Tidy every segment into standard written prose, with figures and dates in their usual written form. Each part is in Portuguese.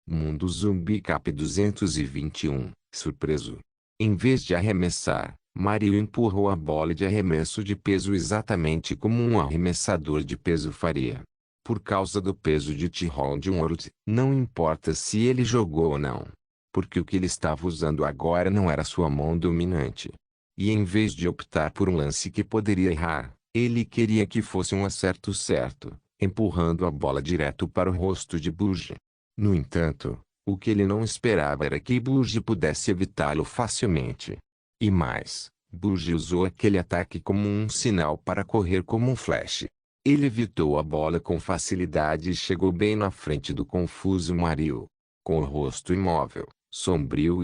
Mundo Zumbi Cap 221. Surpreso. Em vez de arremessar, Mario empurrou a bola de arremesso de peso exatamente como um arremessador de peso faria. Por causa do peso de T-Round World, não importa se ele jogou ou não. Porque o que ele estava usando agora não era sua mão dominante. E em vez de optar por um lance que poderia errar, ele queria que fosse um acerto certo, empurrando a bola direto para o rosto de Buggy. No entanto, o que ele não esperava era que Buggy pudesse evitá-lo facilmente. E mais, Buggy usou aquele ataque como um sinal para correr como um flash. Ele evitou a bola com facilidade e chegou bem na frente do confuso Mario. Com o rosto imóvel, sombrio,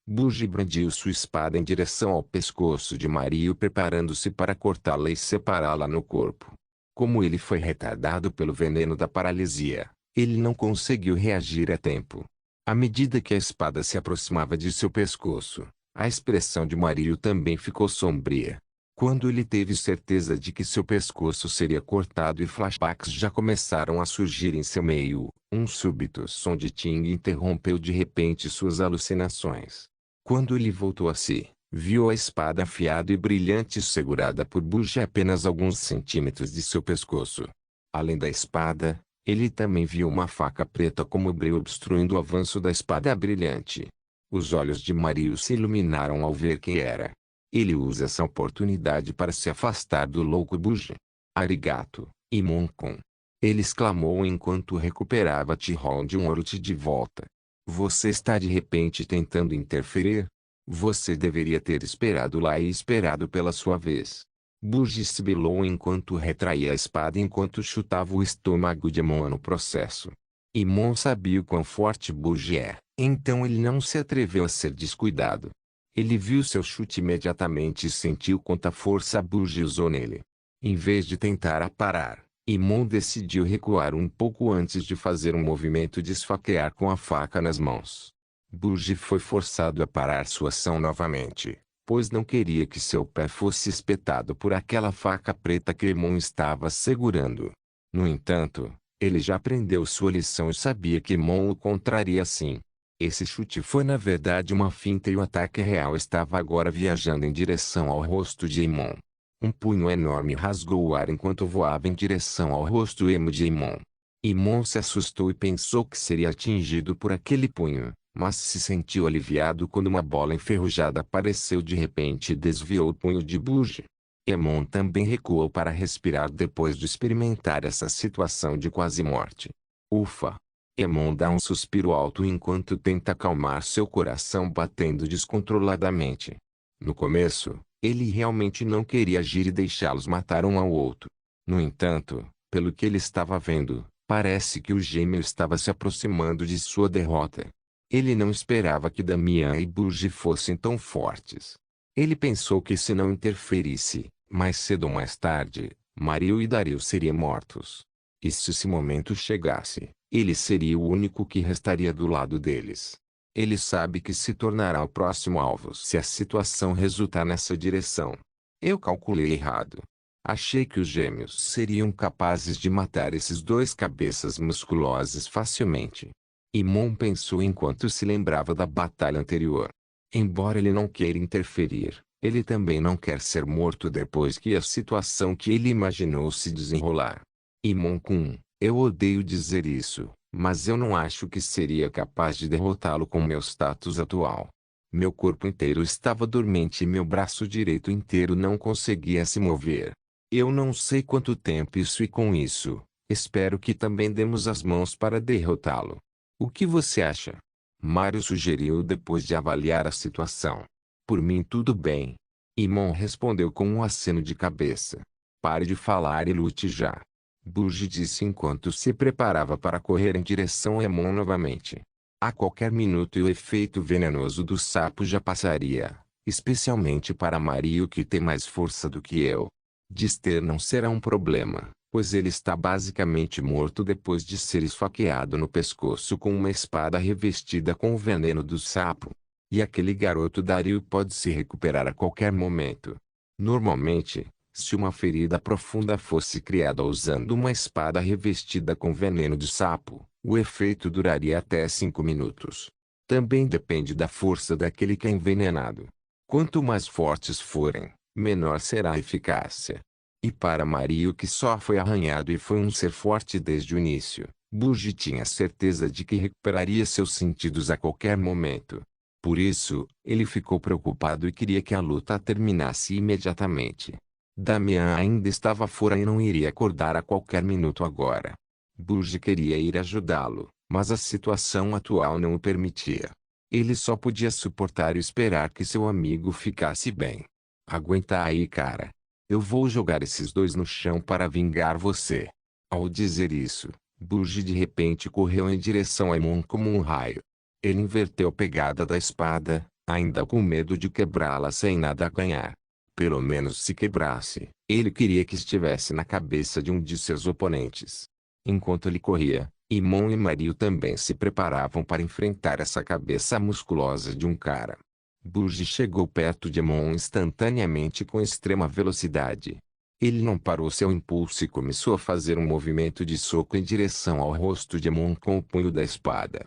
Buggy brandiu sua espada em direção ao pescoço de Mario, preparando-se para cortá-la e separá-la no corpo. Como ele foi retardado pelo veneno da paralisia, ele não conseguiu reagir a tempo. À medida que a espada se aproximava de seu pescoço, a expressão de Mario também ficou sombria. Quando ele teve certeza de que seu pescoço seria cortado e flashbacks já começaram a surgir em seu meio, um súbito som de Ting interrompeu de repente suas alucinações. Quando ele voltou a si, viu a espada afiada e brilhante segurada por Buggy a apenas alguns centímetros de seu pescoço. Além da espada, ele também viu uma faca preta como breu obstruindo o avanço da espada brilhante. Os olhos de Mario se iluminaram ao ver quem era. Ele usa essa oportunidade para se afastar do louco Buggy. Arigato, Imon-kun. Ele exclamou enquanto recuperava T-Round World de volta. Você está de repente tentando interferir? Você deveria ter esperado lá e esperado pela sua vez. Buggy sibilou enquanto retraía a espada enquanto chutava o estômago de Emon no processo. Emon sabia o quão forte Buggy é, então ele não se atreveu a ser descuidado. Ele viu seu chute imediatamente e sentiu quanta força Buggy usou nele. Em vez de tentar a parar, Emon decidiu recuar um pouco antes de fazer um movimento de esfaquear com a faca nas mãos. Buggy foi forçado a parar sua ação novamente, pois não queria que seu pé fosse espetado por aquela faca preta que Emon estava segurando. No entanto, ele já aprendeu sua lição e sabia que Emon o contraria assim. Esse chute foi na verdade uma finta e o ataque real estava agora viajando em direção ao rosto de Emon. Um punho enorme rasgou o ar enquanto voava em direção ao rosto emo de Emon. Emon se assustou e pensou que seria atingido por aquele punho, mas se sentiu aliviado quando uma bola enferrujada apareceu de repente e desviou o punho de Buggy. Emon também recuou para respirar depois de experimentar essa situação de quase morte. Ufa! Emon dá um suspiro alto enquanto tenta acalmar seu coração batendo descontroladamente. No começo, ele realmente não queria agir e deixá-los matar um ao outro. No entanto, pelo que ele estava vendo, parece que o gêmeo estava se aproximando de sua derrota. Ele não esperava que Damian e Buggy fossem tão fortes. Ele pensou que se não interferisse, mais cedo ou mais tarde, Mario e Dario seriam mortos. E se esse momento chegasse, ele seria o único que restaria do lado deles. Ele sabe que se tornará o próximo alvo se a situação resultar nessa direção. Eu calculei errado. Achei que os gêmeos seriam capazes de matar esses dois cabeças musculosas facilmente. Emon pensou enquanto se lembrava da batalha anterior. Embora ele não queira interferir, ele também não quer ser morto depois que a situação que ele imaginou se desenrolar. Emon-kun, eu odeio dizer isso, mas eu não acho que seria capaz de derrotá-lo com meu status atual. Meu corpo inteiro estava dormente e meu braço direito inteiro não conseguia se mover. Eu não sei quanto tempo isso e com isso, espero que também demos as mãos para derrotá-lo. O que você acha? Mario sugeriu depois de avaliar a situação. Por mim tudo bem. Emon respondeu com um aceno de cabeça. Pare de falar e lute já. Buggy disse enquanto se preparava para correr em direção a Emon novamente. A qualquer minuto o efeito venenoso do sapo já passaria, especialmente para Mario que tem mais força do que eu. Dister não será um problema, pois ele está basicamente morto depois de ser esfaqueado no pescoço com uma espada revestida com o veneno do sapo. E aquele garoto Dario pode se recuperar a qualquer momento. Normalmente, se uma ferida profunda fosse criada usando uma espada revestida com veneno de sapo, O efeito duraria até 5 minutos. Também depende da força daquele que é envenenado. Quanto mais fortes forem, menor será a eficácia. E para Mario, que só foi arranhado e foi um ser forte desde o início, Buggy tinha certeza de que recuperaria seus sentidos a qualquer momento. Por isso, ele ficou preocupado e queria que a luta terminasse imediatamente. Damian ainda estava fora e não iria acordar a qualquer minuto agora. Buggy queria ir ajudá-lo, mas a situação atual não o permitia. Ele só podia suportar e esperar que seu amigo ficasse bem. Aguenta aí, cara. Eu vou jogar esses dois no chão para vingar você. Ao dizer isso, Buggy de repente correu em direção a Emon como um raio. Ele inverteu a pegada da espada, ainda com medo de quebrá-la sem nada a ganhar. Pelo menos se quebrasse, ele queria que estivesse na cabeça de um de seus oponentes. Enquanto ele corria, Imon e Mario também se preparavam para enfrentar essa cabeça musculosa de um cara. Buggy chegou perto de Emon instantaneamente com extrema velocidade. Ele não parou seu impulso e começou a fazer um movimento de soco em direção ao rosto de Emon com o punho da espada.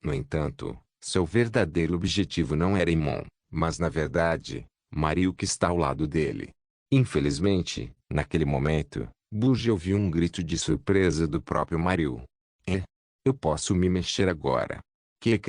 No entanto, seu verdadeiro objetivo não era Emon, mas na verdade, Mario, que está ao lado dele. Infelizmente, naquele momento, Buggy ouviu um grito de surpresa do próprio Mario. Eu posso me mexer agora. Que.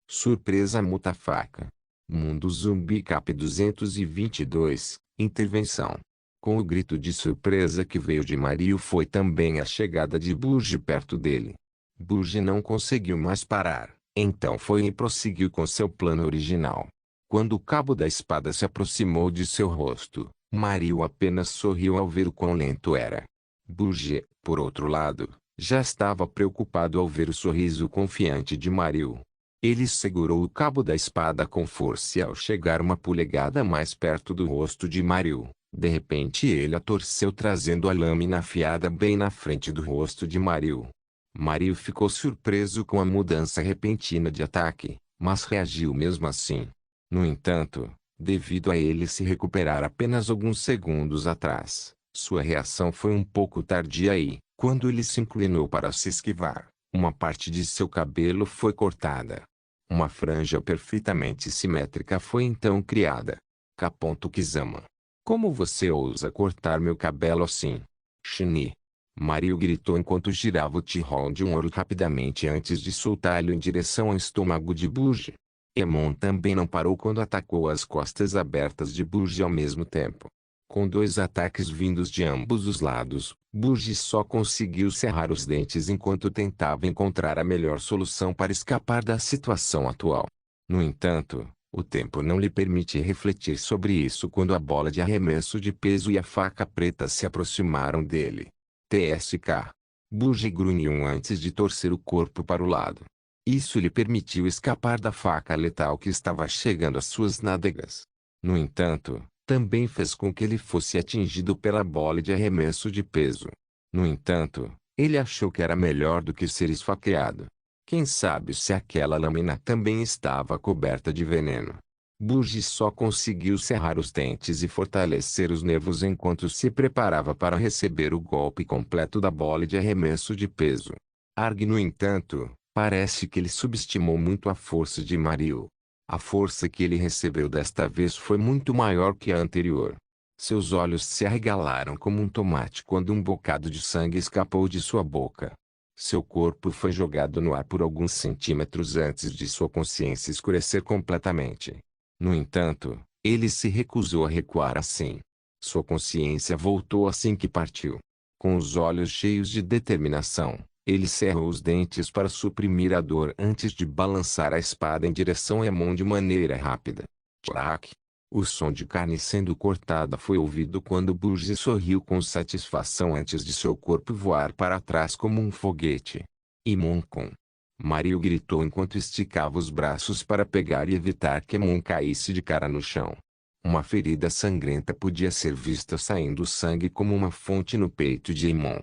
Surpresa mutafaca. Mundo Zumbi Cap 222, Intervenção. Com o grito de surpresa que veio de Mario foi também a chegada de Buggy perto dele. Buggy não conseguiu mais parar, então foi e prosseguiu com seu plano original. Quando o cabo da espada se aproximou de seu rosto, Mario apenas sorriu ao ver o quão lento era. Buggy, por outro lado, já estava preocupado ao ver o sorriso confiante de Mario. Ele segurou o cabo da espada com força e ao chegar uma polegada mais perto do rosto de Mario, de repente ele a torceu trazendo a lâmina afiada bem na frente do rosto de Mario. Mario ficou surpreso com a mudança repentina de ataque, mas reagiu mesmo assim. No entanto, devido a ele se recuperar apenas alguns segundos atrás, sua reação foi um pouco tardia e, quando ele se inclinou para se esquivar, uma parte de seu cabelo foi cortada. Uma franja perfeitamente simétrica foi então criada. K.Kizama. Como você ousa cortar meu cabelo assim? Shini. Mario gritou enquanto girava o T-Roll de um ouro rapidamente antes de soltá-lo em direção ao estômago de Buggy. Emon também não parou quando atacou as costas abertas de Buggy ao mesmo tempo. Com dois ataques vindos de ambos os lados, Buggy só conseguiu cerrar os dentes enquanto tentava encontrar a melhor solução para escapar da situação atual. No entanto, o tempo não lhe permite refletir sobre isso quando a bola de arremesso de peso e a faca preta se aproximaram dele. TSK. Buggy grunhiu antes de torcer o corpo para o lado. Isso lhe permitiu escapar da faca letal que estava chegando às suas nádegas. No entanto, também fez com que ele fosse atingido pela bola de arremesso de peso. No entanto, ele achou que era melhor do que ser esfaqueado. Quem sabe se aquela lâmina também estava coberta de veneno. Buggy só conseguiu cerrar os dentes e fortalecer os nervos enquanto se preparava para receber o golpe completo da bola de arremesso de peso. Arg, no entanto, parece que ele subestimou muito a força de Mario. A força que ele recebeu desta vez foi muito maior que a anterior. Seus olhos se arregalaram como um tomate quando um bocado de sangue escapou de sua boca. Seu corpo foi jogado no ar por alguns centímetros antes de sua consciência escurecer completamente. No entanto, ele se recusou a recuar assim. Sua consciência voltou assim que partiu. Com os olhos cheios de determinação, ele cerrou os dentes para suprimir a dor antes de balançar a espada em direção a Emon de maneira rápida. Tchac! O som de carne sendo cortada foi ouvido quando Buggy sorriu com satisfação antes de seu corpo voar para trás como um foguete. Emon-kun! Mario gritou enquanto esticava os braços para pegar e evitar que Emon caísse de cara no chão. Uma ferida sangrenta podia ser vista saindo sangue como uma fonte no peito de Emon.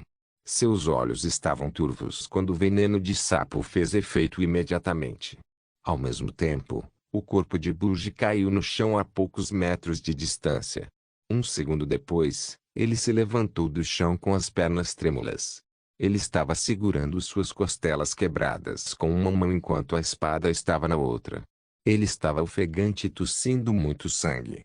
Seus olhos estavam turvos quando o veneno de sapo fez efeito imediatamente. Ao mesmo tempo, o corpo de Buggy caiu no chão a poucos metros de distância. Um segundo depois, ele se levantou do chão com as pernas trêmulas. Ele estava segurando suas costelas quebradas com uma mão enquanto a espada estava na outra. Ele estava ofegante e tossindo muito sangue.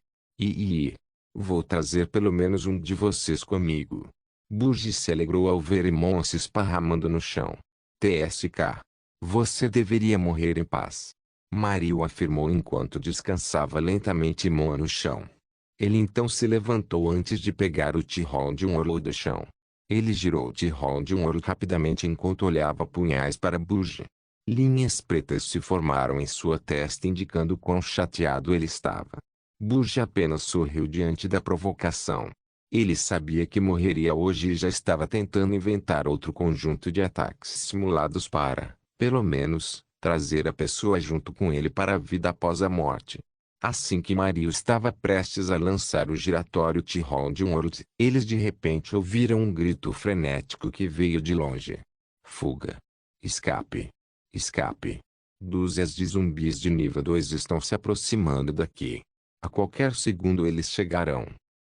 Vou trazer pelo menos um de vocês comigo. Buggy se alegrou ao ver Emon se esparramando no chão. TSK. Você deveria morrer em paz. Mario afirmou enquanto descansava lentamente Emon no chão. Ele então se levantou antes de pegar o T-Roll de um ouro do chão. Ele girou o T-Roll de um ouro rapidamente enquanto olhava punhais para Buggy. Linhas pretas se formaram em sua testa indicando quão chateado ele estava. Buggy apenas sorriu diante da provocação. Ele sabia que morreria hoje e já estava tentando inventar outro conjunto de ataques simulados para, pelo menos, trazer a pessoa junto com ele para a vida após a morte. Assim que Mario estava prestes a lançar o giratório T-Roll de um ouro, eles de repente ouviram um grito frenético que veio de longe. Fuga! Escape! Escape! Dúzias de zumbis de nível 2 estão se aproximando daqui. A qualquer segundo eles chegarão.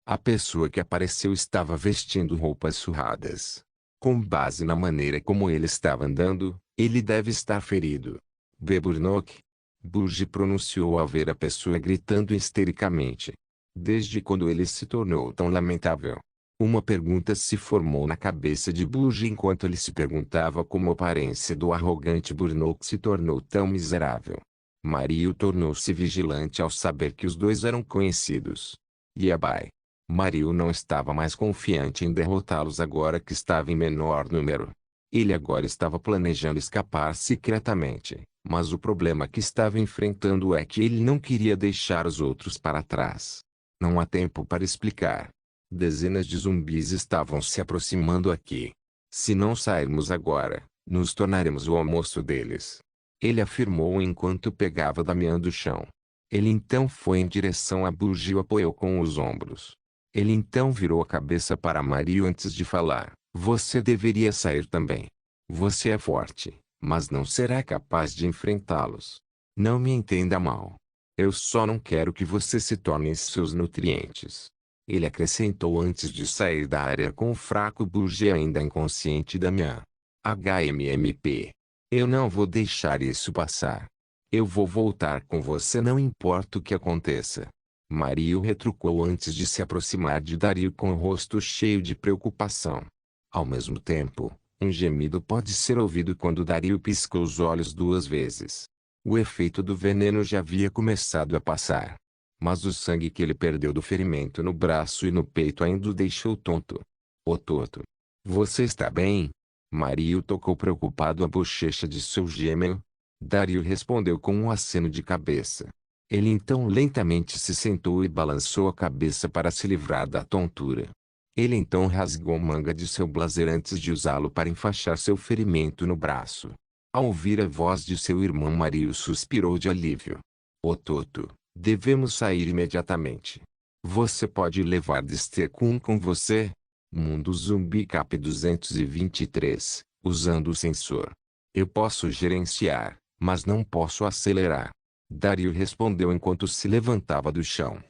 A pessoa que apareceu estava vestindo roupas surradas. Com base na maneira como ele estava andando, ele deve estar ferido. Beburnock. Buggy pronunciou ao ver a pessoa gritando histericamente. Desde quando ele se tornou tão lamentável? Uma pergunta se formou na cabeça de Buggy enquanto ele se perguntava como a aparência do arrogante Burnock se tornou tão miserável. Mario tornou-se vigilante ao saber que os dois eram conhecidos. Yabai. Mario não estava mais confiante em derrotá-los agora que estava em menor número. Ele agora estava planejando escapar secretamente, mas o problema que estava enfrentando é que ele não queria deixar os outros para trás. Não há tempo para explicar. Dezenas de zumbis estavam se aproximando aqui. Se não sairmos agora, nos tornaremos o almoço deles. Ele afirmou enquanto pegava Damian do chão. Ele então foi em direção a Buggy e o apoiou com os ombros. Ele então virou a cabeça para Mario antes de falar. Você deveria sair também. Você é forte, mas não será capaz de enfrentá-los. Não me entenda mal. Eu só não quero que você se torne seus nutrientes. Ele acrescentou antes de sair da área com o fraco Buggy ainda inconsciente Damian. HMMP. Eu não vou deixar isso passar. Eu vou voltar com você não importa o que aconteça. Mario retrucou antes de se aproximar de Dario com o rosto cheio de preocupação. Ao mesmo tempo, um gemido pode ser ouvido quando Dario pisca os olhos 2 vezes. O efeito do veneno já havia começado a passar. Mas o sangue que ele perdeu do ferimento no braço e no peito ainda o deixou tonto. Ô Toto. Você está bem? Mario tocou preocupado a bochecha de seu gêmeo. Dario respondeu com um aceno de cabeça. Ele então lentamente se sentou e balançou a cabeça para se livrar da tontura. Ele então rasgou a manga de seu blazer antes de usá-lo para enfaixar seu ferimento no braço. Ao ouvir a voz de seu irmão Mario suspirou de alívio. Ô Toto, devemos sair imediatamente. Você pode levar Dester-kun com você? Mundo Zumbi Cap 223, usando o sensor. Eu posso gerenciar, mas não posso acelerar. Dario respondeu enquanto se levantava do chão.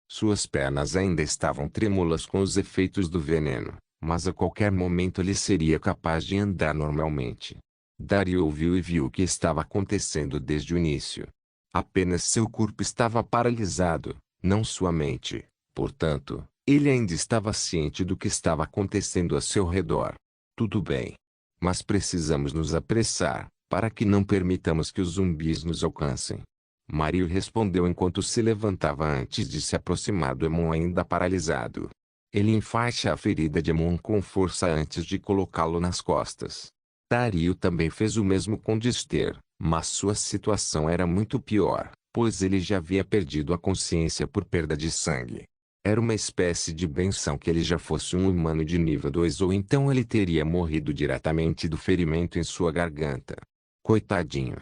Suas pernas ainda estavam trêmulas com os efeitos do veneno, mas a qualquer momento ele seria capaz de andar normalmente. Dario ouviu e viu o que estava acontecendo desde o início. Apenas seu corpo estava paralisado, não sua mente. Portanto, ele ainda estava ciente do que estava acontecendo a seu redor. Tudo bem. Mas precisamos nos apressar, para que não permitamos que os zumbis nos alcancem. Mario respondeu enquanto se levantava antes de se aproximar do Emon ainda paralisado. Ele enfaixa a ferida de Emon com força antes de colocá-lo nas costas. Dario também fez o mesmo com Dester, mas sua situação era muito pior, pois ele já havia perdido a consciência por perda de sangue. Era uma espécie de benção que ele já fosse um humano de nível 2 ou então ele teria morrido diretamente do ferimento em sua garganta. Coitadinho.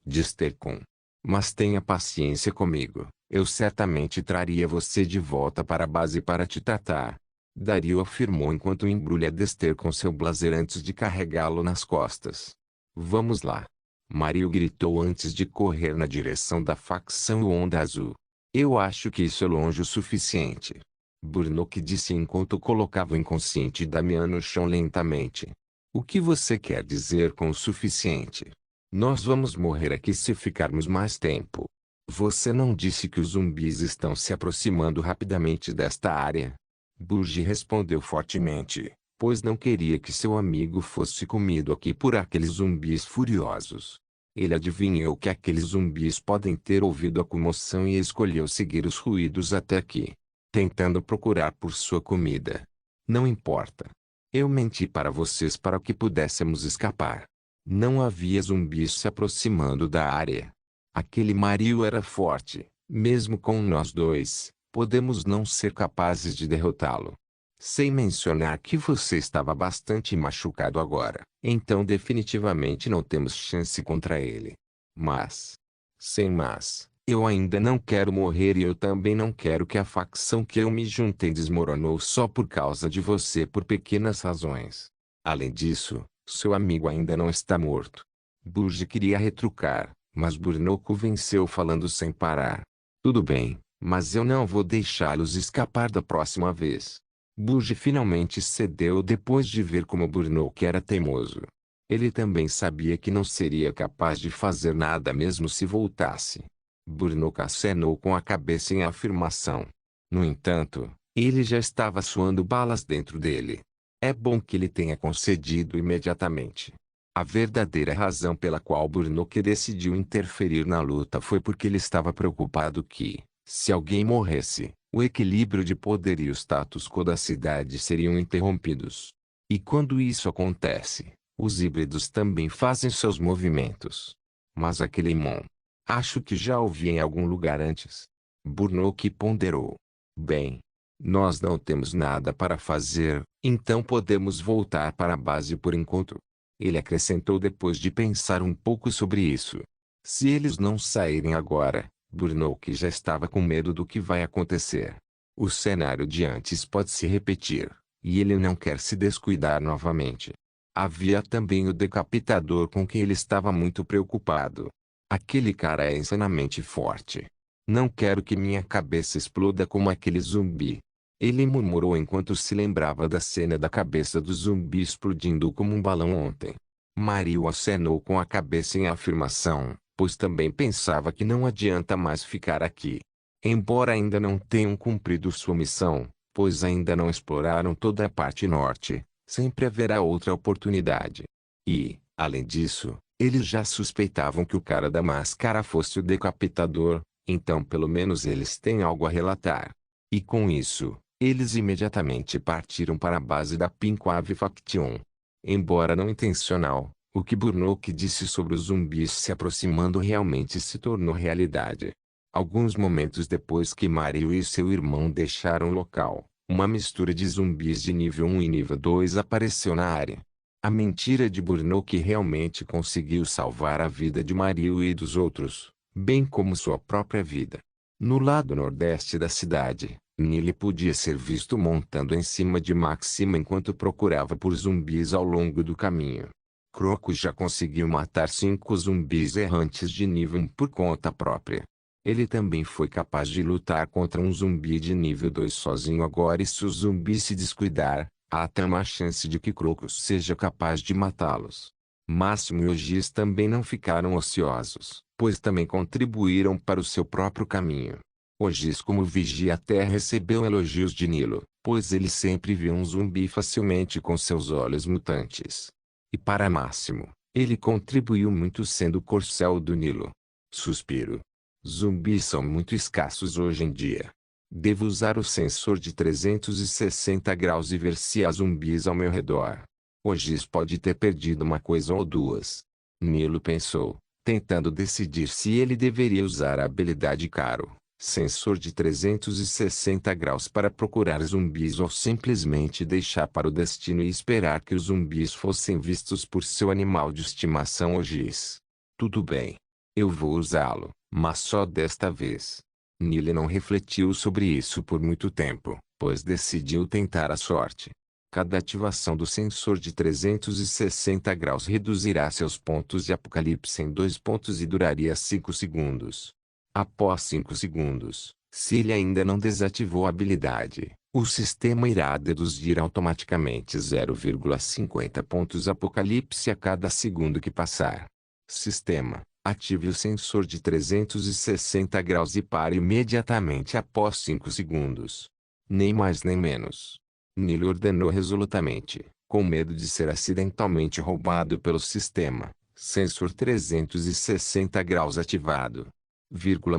Dester-kun. Mas tenha paciência comigo, eu certamente traria você de volta para a base para te tratar. Dario afirmou enquanto embrulha Dester com seu blazer antes de carregá-lo nas costas. Vamos lá. Mario gritou antes de correr na direção da facção Onda Azul. Eu acho que isso é longe o suficiente. Burnock disse enquanto colocava o inconsciente Damian no chão lentamente. O que você quer dizer com o suficiente? Nós vamos morrer aqui se ficarmos mais tempo. Você não disse que os zumbis estão se aproximando rapidamente desta área? Burge respondeu fortemente, pois não queria que seu amigo fosse comido aqui por aqueles zumbis furiosos. Ele adivinhou que aqueles zumbis podem ter ouvido a comoção e escolheu seguir os ruídos até aqui, tentando procurar por sua comida. Não importa. Eu menti para vocês para que pudéssemos escapar. Não havia zumbis se aproximando da área. Aquele Mario era forte. Mesmo com nós dois, podemos não ser capazes de derrotá-lo. Sem mencionar que você estava bastante machucado agora. Então definitivamente não temos chance contra ele. Mas, sem mas, eu ainda não quero morrer e eu também não quero que a facção que eu me juntei desmoronou só por causa de você por pequenas razões. Além disso, seu amigo ainda não está morto. Burge queria retrucar, mas Burnoco venceu falando sem parar. Tudo bem, mas eu não vou deixá-los escapar da próxima vez. Burge finalmente cedeu depois de ver como Burnoco era teimoso. Ele também sabia que não seria capaz de fazer nada mesmo se voltasse. Burnoco acenou com a cabeça em afirmação. No entanto, ele já estava suando balas dentro dele. É bom que ele tenha concedido imediatamente. A verdadeira razão pela qual Burnoco decidiu interferir na luta foi porque ele estava preocupado que, se alguém morresse, o equilíbrio de poder e o status quo da cidade seriam interrompidos. E quando isso acontece, os híbridos também fazem seus movimentos. Mas aquele Mon. Acho que já ouvi em algum lugar antes. Burnoco ponderou. Bem, nós não temos nada para fazer, então podemos voltar para a base por enquanto. Ele acrescentou depois de pensar um pouco sobre isso. Se eles não saírem agora, Burnoco já estava com medo do que vai acontecer. O cenário de antes pode se repetir, e ele não quer se descuidar novamente. Havia também o decapitador com quem ele estava muito preocupado. Aquele cara é insanamente forte. Não quero que minha cabeça exploda como aquele zumbi. Ele murmurou enquanto se lembrava da cena da cabeça do zumbi explodindo como um balão ontem. Mario acenou com a cabeça em afirmação, pois também pensava que não adianta mais ficar aqui. Embora ainda não tenham cumprido sua missão, pois ainda não exploraram toda a parte norte, sempre haverá outra oportunidade. E, além disso, eles já suspeitavam que o cara da máscara fosse o decapitador, então pelo menos eles têm algo a relatar. E com isso, eles imediatamente partiram para a base da Pinkwave Faction. Embora não intencional, o que Burnoco disse sobre os zumbis se aproximando realmente se tornou realidade. Alguns momentos depois que Mario e seu irmão deixaram o local, uma mistura de zumbis de nível 1 e nível 2 apareceu na área. A mentira de Burnoco realmente conseguiu salvar a vida de Mario e dos outros, bem como sua própria vida. No lado nordeste da cidade, Nile podia ser visto montando em cima de Maxima enquanto procurava por zumbis ao longo do caminho. Croco já conseguiu matar 5 zumbis errantes de nível 1 por conta própria. Ele também foi capaz de lutar contra um zumbi de nível 2 sozinho agora e se o zumbi se descuidar, há até uma chance de que Crocus seja capaz de matá-los. Máximo e Ogis também não ficaram ociosos, pois também contribuíram para o seu próprio caminho. Ogis como vigia até recebeu elogios de Nilo, pois ele sempre viu um zumbi facilmente com seus olhos mutantes. E para Máximo, ele contribuiu muito sendo o corcel do Nilo. Suspiro. Zumbis são muito escassos hoje em dia. Devo usar o sensor de 360 graus e ver se há zumbis ao meu redor. Ogis pode ter perdido uma coisa ou duas. Nilo pensou, tentando decidir se ele deveria usar a habilidade Caro, sensor de 360 graus para procurar zumbis ou simplesmente deixar para o destino e esperar que os zumbis fossem vistos por seu animal de estimação Ogis. Tudo bem. Eu vou usá-lo, mas só desta vez. Nile não refletiu sobre isso por muito tempo, pois decidiu tentar a sorte. Cada ativação do sensor de 360 graus reduzirá seus pontos de apocalipse em 2 pontos e duraria 5 segundos. Após 5 segundos, se ele ainda não desativou a habilidade, O sistema irá deduzir automaticamente 0,50 pontos apocalipse a cada segundo que passar. Sistema, ative o sensor de 360 graus e pare imediatamente após 5 segundos. Nem mais nem menos. Neil ordenou resolutamente, com medo de ser acidentalmente roubado pelo sistema. Sensor 360 graus ativado.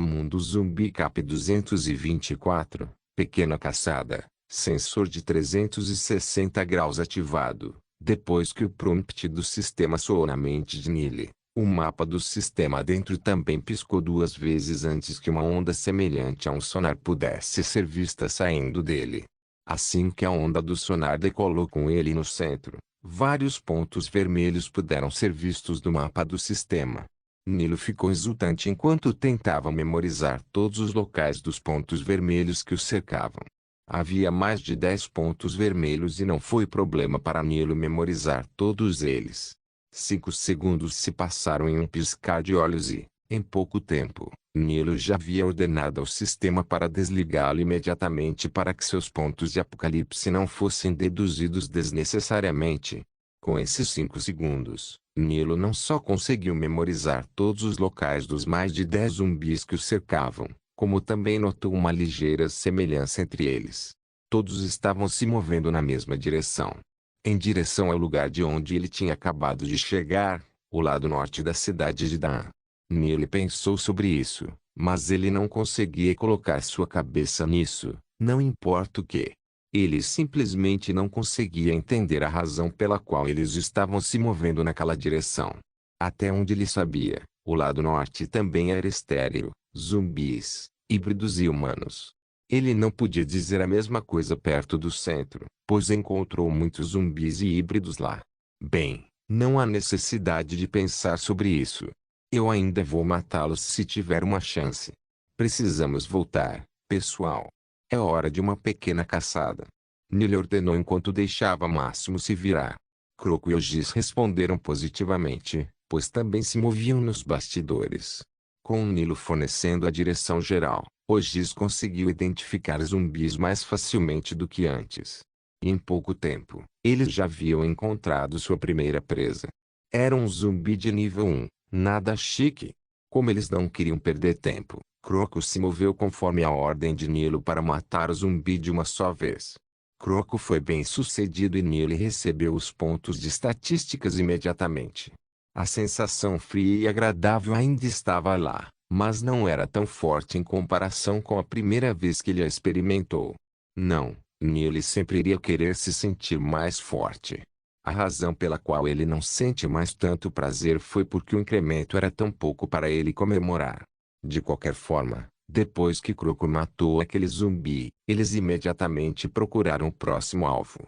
Mundo zumbi cap 224. Pequena caçada, sensor de 360 graus ativado. Depois que o prompt do sistema soou na mente de Neil, o mapa do sistema dentro também piscou 2 vezes antes que uma onda semelhante a um sonar pudesse ser vista saindo dele. Assim que a onda do sonar decolou com ele no centro, vários pontos vermelhos puderam ser vistos no mapa do sistema. Neil ficou exultante enquanto tentava memorizar todos os locais dos pontos vermelhos que o cercavam. Havia mais de 10 pontos vermelhos e não foi problema para Neil memorizar todos eles. 5 segundos se passaram em um piscar de olhos e, em pouco tempo, Neil já havia ordenado ao sistema para desligá-lo imediatamente para que seus pontos de apocalipse não fossem deduzidos desnecessariamente. Com esses 5 segundos, Neil não só conseguiu memorizar todos os locais dos mais de 10 zumbis que o cercavam, como também notou uma ligeira semelhança entre eles. Todos estavam se movendo na mesma direção. Em direção ao lugar de onde ele tinha acabado de chegar, o lado norte da cidade de Dan. Neil pensou sobre isso, mas ele não conseguia colocar sua cabeça nisso, não importa o que. Ele simplesmente não conseguia entender a razão pela qual eles estavam se movendo naquela direção. Até onde ele sabia, o lado norte também era estéril, zumbis, híbridos e humanos. Ele não podia dizer a mesma coisa perto do centro, pois encontrou muitos zumbis e híbridos lá. Bem, não há necessidade de pensar sobre isso. Eu ainda vou matá-los se tiver uma chance. Precisamos voltar, pessoal. É hora de uma pequena caçada. Neil ordenou enquanto deixava Máximo se virar. Croco e Ogis responderam positivamente, pois também se moviam nos bastidores. Com Neil fornecendo a direção geral, Ogis conseguiu identificar zumbis mais facilmente do que antes. Em pouco tempo, eles já haviam encontrado sua primeira presa. Era um zumbi de nível 1, nada chique. Como eles não queriam perder tempo, Croco se moveu conforme a ordem de Neil para matar o zumbi de uma só vez. Croco foi bem sucedido e Neil recebeu os pontos de estatísticas imediatamente. A sensação fria e agradável ainda estava lá, mas não era tão forte em comparação com a primeira vez que ele a experimentou. Não, Neil sempre iria querer se sentir mais forte. A razão pela qual ele não sente mais tanto prazer foi porque o incremento era tão pouco para ele comemorar. De qualquer forma, depois que Croco matou aquele zumbi, eles imediatamente procuraram o próximo alvo.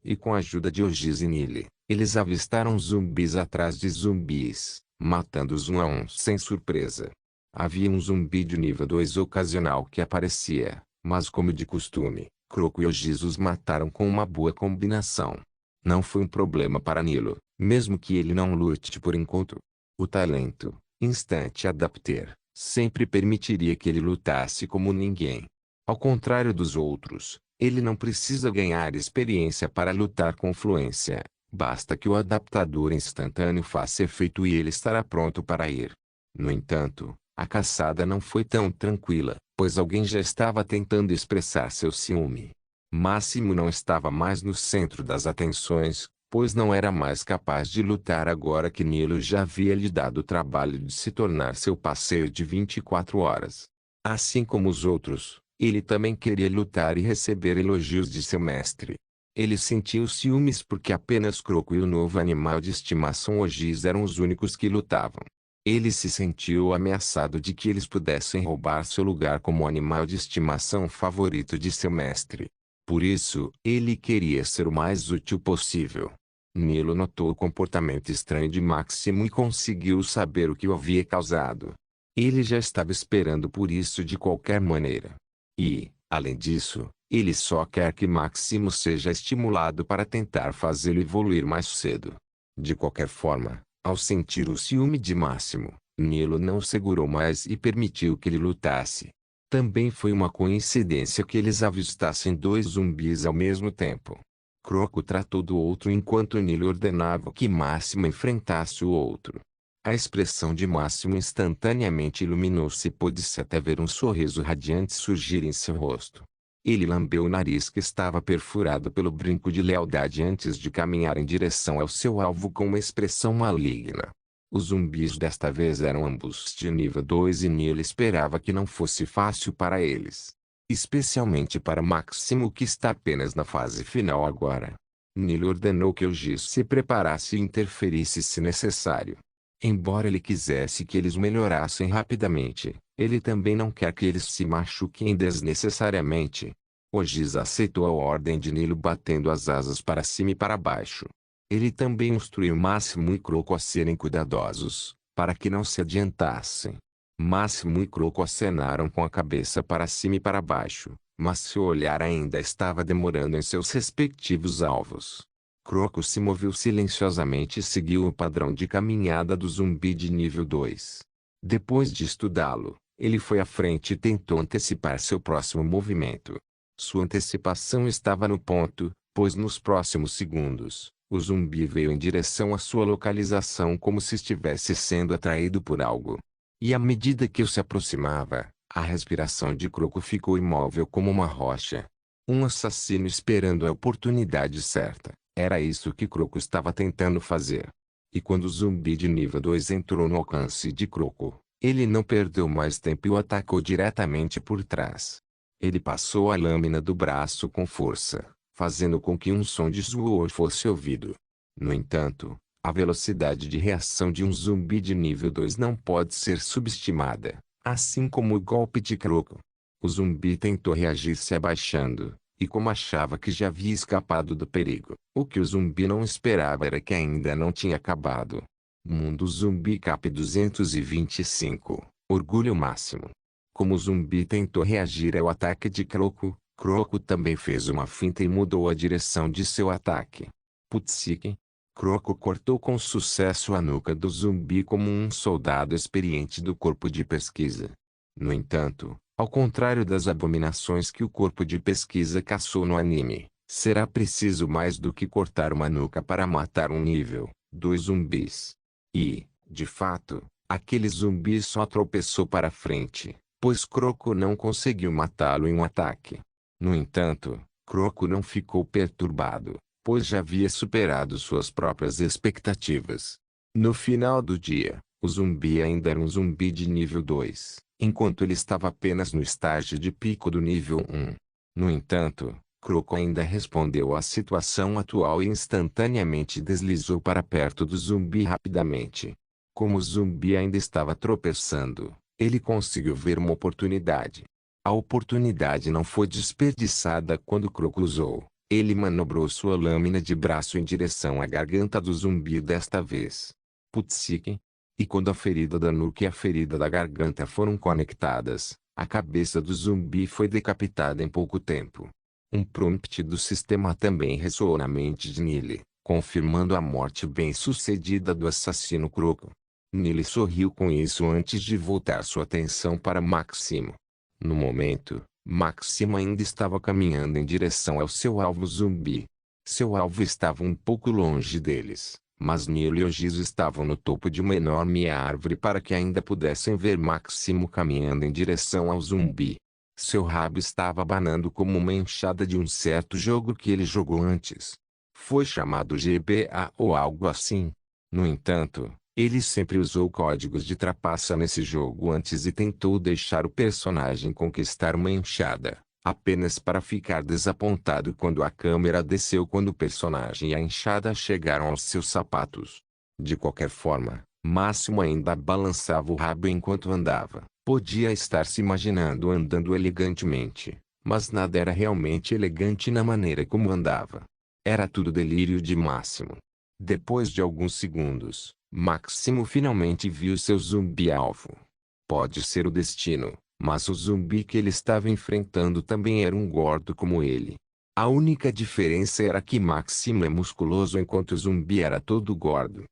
E com a ajuda de Ogis e Neil, eles avistaram zumbis atrás de zumbis, matando-os um a um sem surpresa. Havia um zumbi de nível 2 ocasional que aparecia, mas como de costume, Croco e Ogis os mataram com uma boa combinação. Não foi um problema para Neil, mesmo que ele não lute por enquanto. O talento, Instant Adapter, sempre permitiria que ele lutasse como ninguém. Ao contrário dos outros, ele não precisa ganhar experiência para lutar com fluência. Basta que o adaptador instantâneo faça efeito e ele estará pronto para ir. No entanto, a caçada não foi tão tranquila, pois alguém já estava tentando expressar seu ciúme. Máximo não estava mais no centro das atenções, pois não era mais capaz de lutar agora que Neil já havia lhe dado o trabalho de se tornar seu parceiro de 24 horas. Assim como os outros, ele também queria lutar e receber elogios de seu mestre. Ele sentiu ciúmes porque apenas Croco e o novo animal de estimação Ogis eram os únicos que lutavam. Ele se sentiu ameaçado de que eles pudessem roubar seu lugar como o animal de estimação favorito de seu mestre. Por isso, ele queria ser o mais útil possível. Neil notou o comportamento estranho de Máximo e conseguiu saber o que o havia causado. Ele já estava esperando por isso de qualquer maneira. E, além disso, ele só quer que Máximo seja estimulado para tentar fazê-lo evoluir mais cedo. De qualquer forma, ao sentir o ciúme de Máximo, Neil não o segurou mais e permitiu que ele lutasse. Também foi uma coincidência que eles avistassem dois zumbis ao mesmo tempo. Croco tratou do outro enquanto Nilo ordenava que Máximo enfrentasse o outro. A expressão de Máximo instantaneamente iluminou-se e pôde-se até ver um sorriso radiante surgir em seu rosto. Ele lambeu o nariz que estava perfurado pelo brinco de lealdade antes de caminhar em direção ao seu alvo com uma expressão maligna. Os zumbis desta vez eram ambos de nível 2 e Nilo esperava que não fosse fácil para eles. Especialmente para Máximo que está apenas na fase final agora. Nilo ordenou que o Giz se preparasse e interferisse se necessário. Embora ele quisesse que eles melhorassem rapidamente, ele também não quer que eles se machuquem desnecessariamente. O Giz aceitou a ordem de Nilo batendo as asas para cima e para baixo. Ele também instruiu Máximo e Croco a serem cuidadosos, para que não se adiantassem. Máximo e Croco acenaram com a cabeça para cima e para baixo, mas seu olhar ainda estava demorando em seus respectivos alvos. Croco se moveu silenciosamente e seguiu o padrão de caminhada do zumbi de nível 2. Depois de estudá-lo, ele foi à frente e tentou antecipar seu próximo movimento. Sua antecipação estava no ponto, pois nos próximos segundos, o zumbi veio em direção à sua localização como se estivesse sendo atraído por algo. E à medida que se aproximava, a respiração de Croco ficou imóvel como uma rocha. Um assassino esperando a oportunidade certa. Era isso que Croco estava tentando fazer. E quando o zumbi de nível 2 entrou no alcance de Croco, ele não perdeu mais tempo e o atacou diretamente por trás. Ele passou a lâmina do braço com força, fazendo com que um som de suor fosse ouvido. No entanto, a velocidade de reação de um zumbi de nível 2 não pode ser subestimada, assim como o golpe de Croco. O zumbi tentou reagir se abaixando, e como achava que já havia escapado do perigo, o que o zumbi não esperava era que ainda não tinha acabado. Mundo Zumbi Cap 225, Orgulho Máximo. Como o zumbi tentou reagir ao ataque de Croco, Croco também fez uma finta e mudou a direção de seu ataque. Putsik. Croco cortou com sucesso a nuca do zumbi como um soldado experiente do corpo de pesquisa. No entanto, ao contrário das abominações que o corpo de pesquisa caçou no anime, será preciso mais do que cortar uma nuca para matar um nível 2 zumbis. E, de fato, aquele zumbi só tropeçou para frente, pois Croco não conseguiu matá-lo em um ataque. No entanto, Croco não ficou perturbado, pois já havia superado suas próprias expectativas. No final do dia, o zumbi ainda era um zumbi de nível 2, enquanto ele estava apenas no estágio de pico do nível 1. No entanto, Croco ainda respondeu à situação atual e instantaneamente deslizou para perto do zumbi rapidamente. Como o zumbi ainda estava tropeçando, ele conseguiu ver uma oportunidade. A oportunidade não foi desperdiçada quando Croco usou. Ele manobrou sua lâmina de braço em direção à garganta do zumbi desta vez. Putsik. E quando a ferida da nuca e a ferida da garganta foram conectadas, a cabeça do zumbi foi decapitada em pouco tempo. Um prompt do sistema também ressoou na mente de Nili, confirmando a morte bem-sucedida do assassino Croco. Nili sorriu com isso antes de voltar sua atenção para Máximo. No momento, Máximo ainda estava caminhando em direção ao seu alvo zumbi. Seu alvo estava um pouco longe deles, mas Nilo e Ogiso estavam no topo de uma enorme árvore para que ainda pudessem ver Máximo caminhando em direção ao zumbi. Seu rabo estava abanando como uma enxada de um certo jogo que ele jogou antes. Foi chamado GBA ou algo assim. No entanto, ele sempre usou códigos de trapaça nesse jogo antes e tentou deixar o personagem conquistar uma enxada, apenas para ficar desapontado quando a câmera desceu quando o personagem e a enxada chegaram aos seus sapatos. De qualquer forma, Máximo ainda balançava o rabo enquanto andava. Podia estar se imaginando andando elegantemente, mas nada era realmente elegante na maneira como andava. Era tudo delírio de Máximo. Depois de alguns segundos, Máximo finalmente viu seu zumbi-alvo. Pode ser o destino, mas o zumbi que ele estava enfrentando também era um gordo como ele. A única diferença era que Máximo é musculoso enquanto o zumbi era todo gordo.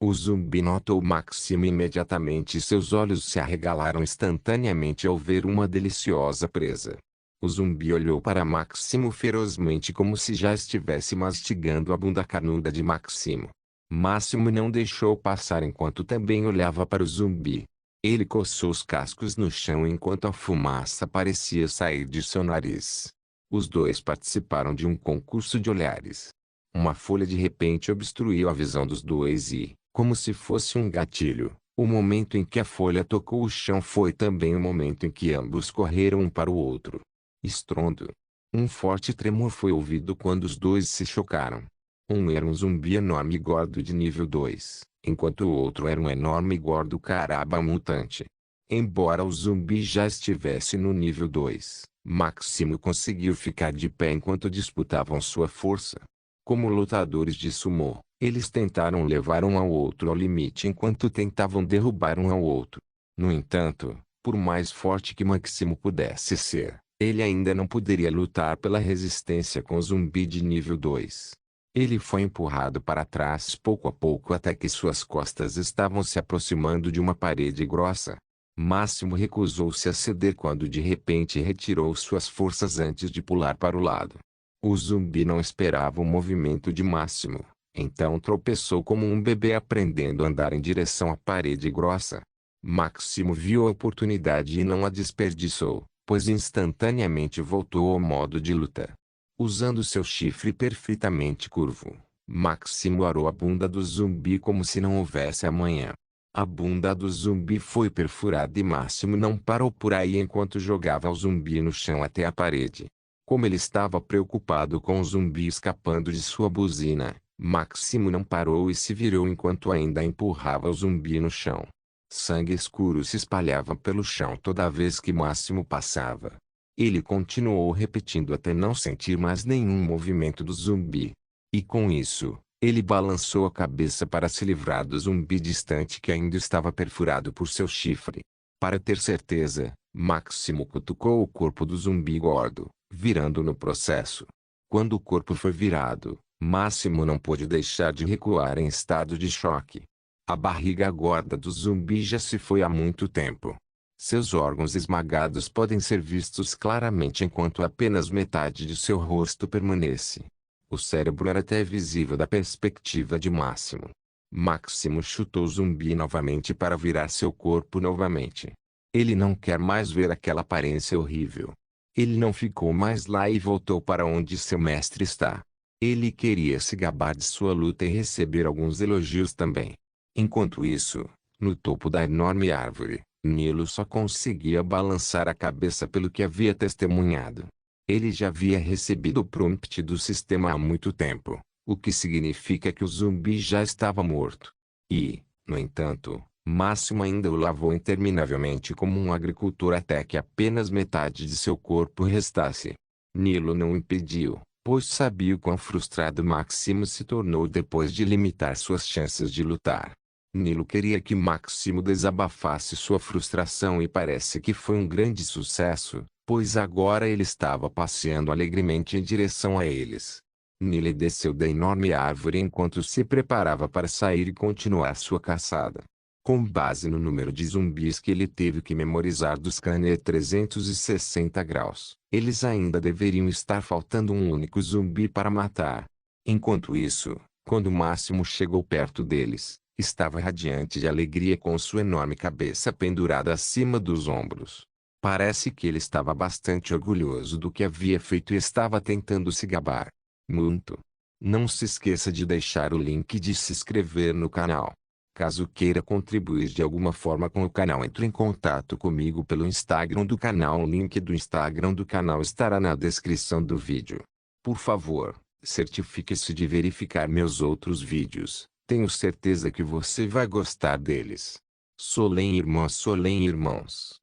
O zumbi notou Máximo imediatamente e seus olhos se arregalaram instantaneamente ao ver uma deliciosa presa. O zumbi olhou para Máximo ferozmente como se já estivesse mastigando a bunda carnuda de Máximo. Máximo não deixou passar enquanto também olhava para o zumbi. Ele coçou os cascos no chão enquanto a fumaça parecia sair de seu nariz. Os dois participaram de um concurso de olhares. Uma folha de repente obstruiu a visão dos dois e, como se fosse um gatilho, o momento em que a folha tocou o chão foi também o momento em que ambos correram um para o outro. Estrondo. Um forte tremor foi ouvido quando os dois se chocaram. Um era um zumbi enorme e gordo de nível 2, enquanto o outro era um enorme e gordo caraba mutante. Embora o zumbi já estivesse no nível 2, Máximo conseguiu ficar de pé enquanto disputavam sua força. Como lutadores de sumô, eles tentaram levar um ao outro ao limite enquanto tentavam derrubar um ao outro. No entanto, por mais forte que Máximo pudesse ser, ele ainda não poderia lutar pela resistência com o zumbi de nível 2. Ele foi empurrado para trás pouco a pouco até que suas costas estavam se aproximando de uma parede grossa. Máximo recusou-se a ceder quando de repente retirou suas forças antes de pular para o lado. O zumbi não esperava o movimento de Máximo, então tropeçou como um bebê aprendendo a andar em direção à parede grossa. Máximo viu a oportunidade e não a desperdiçou, pois instantaneamente voltou ao modo de luta. Usando seu chifre perfeitamente curvo, Máximo arou a bunda do zumbi como se não houvesse amanhã. A bunda do zumbi foi perfurada e Máximo não parou por aí enquanto jogava o zumbi no chão até a parede. Como ele estava preocupado com o zumbi escapando de sua buzina, Máximo não parou e se virou enquanto ainda empurrava o zumbi no chão. Sangue escuro se espalhava pelo chão toda vez que Máximo passava. Ele continuou repetindo até não sentir mais nenhum movimento do zumbi. E com isso, ele balançou a cabeça para se livrar do zumbi distante que ainda estava perfurado por seu chifre. Para ter certeza, Máximo cutucou o corpo do zumbi gordo, virando no processo. Quando o corpo foi virado, Máximo não pôde deixar de recuar em estado de choque. A barriga gorda do zumbi já se foi há muito tempo. Seus órgãos esmagados podem ser vistos claramente enquanto apenas metade de seu rosto permanece. O cérebro era até visível da perspectiva de Máximo. Máximo chutou o zumbi novamente para virar seu corpo novamente. Ele não quer mais ver aquela aparência horrível. Ele não ficou mais lá e voltou para onde seu mestre está. Ele queria se gabar de sua luta e receber alguns elogios também. Enquanto isso, no topo da enorme árvore, Nilo só conseguia balançar a cabeça pelo que havia testemunhado. Ele já havia recebido o prompt do sistema há muito tempo, o que significa que o zumbi já estava morto. E, no entanto, Máximo ainda o lavou interminavelmente como um agricultor até que apenas metade de seu corpo restasse. Nilo não o impediu, pois sabia o quão frustrado Máximo se tornou depois de limitar suas chances de lutar. Nilo queria que Máximo desabafasse sua frustração e parece que foi um grande sucesso, pois agora ele estava passeando alegremente em direção a eles. Nilo desceu da enorme árvore enquanto se preparava para sair e continuar sua caçada. Com base no número de zumbis que ele teve que memorizar do scanner 360 graus, eles ainda deveriam estar faltando um único zumbi para matar. Enquanto isso, quando Máximo chegou perto deles, estava radiante de alegria com sua enorme cabeça pendurada acima dos ombros. Parece que ele estava bastante orgulhoso do que havia feito e estava tentando se gabar. Muito. Não se esqueça de deixar o link de se inscrever no canal. Caso queira contribuir de alguma forma com o canal, entre em contato comigo pelo Instagram do canal. O link do Instagram do canal estará na descrição do vídeo. Por favor, certifique-se de verificar meus outros vídeos. Tenho certeza que você vai gostar deles. Solem irmãos.